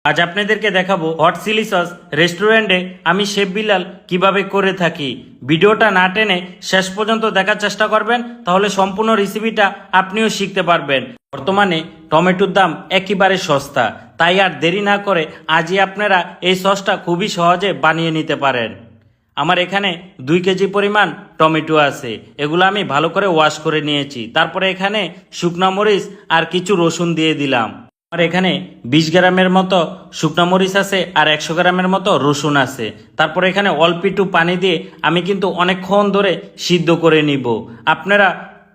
আজ আপনাদেরকে দেখাবো হট চিলি সস রেস্টুরেন্টে আমি শেফ বিলাল কিভাবে করে থাকি। ভিডিওটা না টেনে শেষ পর্যন্ত দেখার চেষ্টা করবেন, তাহলে সম্পূর্ণ রেসিপিটা আপনিও শিখতে পারবেন। বর্তমানে টমেটোর দাম একেবারে সস্তা, তাই আর দেরি না করে আজই আপনারা এই সসটা খুবই সহজে বানিয়ে নিতে পারেন। আমার এখানে 2 কেজি পরিমাণ টমেটো আছে, এগুলো আমি ভালো করে ওয়াশ করে নিয়েছি। তারপরে এখানে শুকনা মরিচ আর কিছু রসুন দিয়ে দিলাম। আর এখানে 20 গ্রামের মতো শুকনা মরিচ আছে আর 100 গ্রামের মতো রসুন আছে। তারপরে এখানে অল্প একটু পানি দিয়ে আমি কিন্তু অনেকক্ষণ ধরে সিদ্ধ করে নিব। আপনারা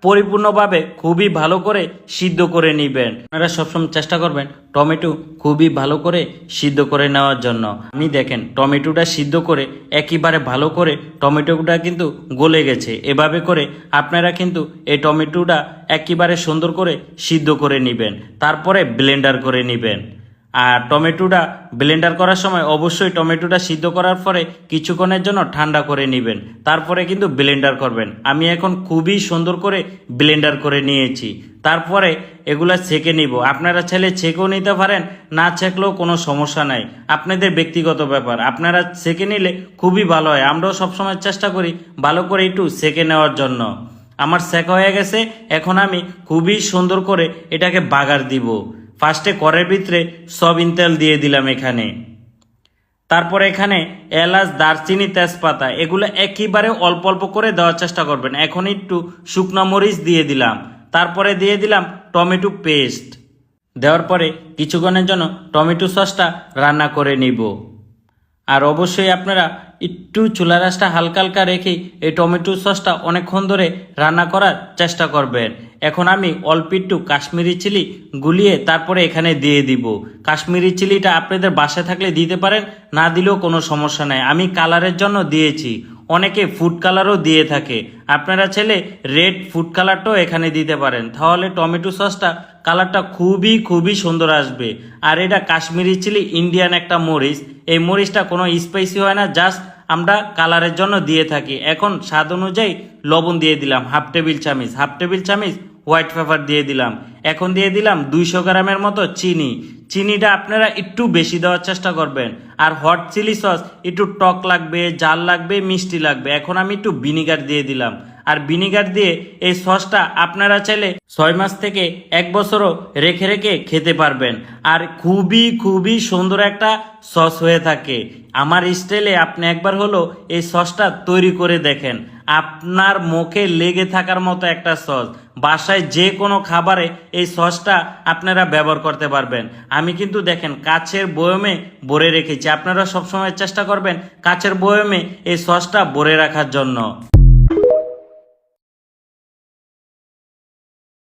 পরিপূর্ণভাবে খুবই ভালো করে সিদ্ধ করে নেবেন। আপনারা সবসময় চেষ্টা করবেন টমেটো খুবই ভালো করে সিদ্ধ করে নেওয়ার জন্য। আমি দেখেন টমেটোটা সিদ্ধ করে একেবারে ভালো করে টমেটোটা কিন্তু গলে গেছে। এভাবে করে আপনারা কিন্তু এই টমেটোটা একেবারে সুন্দর করে সিদ্ধ করে নেবেন, তারপরে ব্লেন্ডার করে নেবেন। আর টমেটোটা ব্লেন্ডার করার সময় অবশ্যই টমেটোটা সিদ্ধ করার পরে কিছুক্ষণের জন্য ঠান্ডা করে নেবেন, তারপরে কিন্তু ব্লেন্ডার করবেন। আমি এখন খুবই সুন্দর করে ব্লেন্ডার করে নিয়েছি। তারপরে এগুলা ছেঁকে নিব। আপনারা চাইলে ছেঁকেও নিতে পারেন, না ছেঁকলেও কোনো সমস্যা নাই, আপনাদের ব্যক্তিগত ব্যাপার। আপনারা ছেঁকে নিলে খুবই ভালো হয়। আমরাও সবসময় চেষ্টা করি ভালো করে একটু ছেঁকে নেওয়ার জন্য। আমার ছেঁকা হয়ে গেছে, এখন আমি খুবই সুন্দর করে এটাকে বাগার দিব। ফার্স্টে কড়াইয়ের ভিতরে সয়াবিন তেল দিয়ে দিলাম এখানে। তারপরে এখানে এলাচ, দারচিনি, তেজপাতা এগুলো একেবারে অল্প অল্প করে দেওয়ার চেষ্টা করবেন। এখন একটু শুকনো মরিচ দিয়ে দিলাম, তারপরে দিয়ে দিলাম টমেটো পেস্ট। দেওয়ার পরে কিছুক্ষণের জন্য টমেটো সসটা রান্না করে নিব। আর অবশ্যই আপনারা একটু চুলা রাসটা হালকা হালকা রেখে এই টমেটো সসটা অনেকক্ষণ ধরে রান্না করার চেষ্টা করবেন। এখন আমি অল্প একটু কাশ্মীরি চিলি গুলিয়ে তারপরে এখানে দিয়ে দিব। কাশ্মীরি চিলিটা আপনাদের বাসায় থাকলে দিতে পারেন, না দিলেও কোনো সমস্যা নাই। আমি কালারের জন্য দিয়েছি, অনেকে ফুড কালারও দিয়ে থাকে। আপনারা চাইলে রেড ফুড কালারটাও এখানে দিতে পারেন, তাহলে টমেটো সসটা কালারটা খুবই সুন্দর আসবে। আর এটা কাশ্মীরি চিলি ইন্ডিয়ান একটা মরিচ, এই মরিচটা কোনো স্পাইসি হয় না, জাস্ট আমরা কালারের জন্য দিয়ে থাকি। এখন স্বাদ অনুযায়ী লবণ দিয়ে দিলাম হাফ টেবিল চামচ হোয়াইট পেপার দিয়ে দিলাম। এখন দিয়ে দিলাম 200 গ্রামের মতো চিনি। চিনিটা আপনারা একটু বেশি দেওয়ার চেষ্টা করবেন। আর হট চিলি সস একটু টক লাগবে, জাল লাগবে, মিষ্টি লাগবে। এখন আমি একটু ভিনিগার দিয়ে দিলাম। আর ভিনিগার দিয়ে এই সসটা আপনারা চাইলে 6 মাস থেকে 1 বছরও রেখে রেখে খেতে পারবেন। আর খুবই সুন্দর একটা সস হয়ে থাকে। আমার স্টাইলে আপনি একবার হলো এই সসটা তৈরি করে দেখেন, আপনার মুখে লেগে থাকার মতো একটা সস। বাসায় যে কোনো খাবারে এই সসটা আপনারা ব্যবহার করতে পারবেন। আমি কিন্তু দেখেন কাচের বয়মে ভরে রেখেছি, আপনারা সবসময় চেষ্টা করবেন কাচের বয়মে এই সসটা ভরে রাখার জন্য।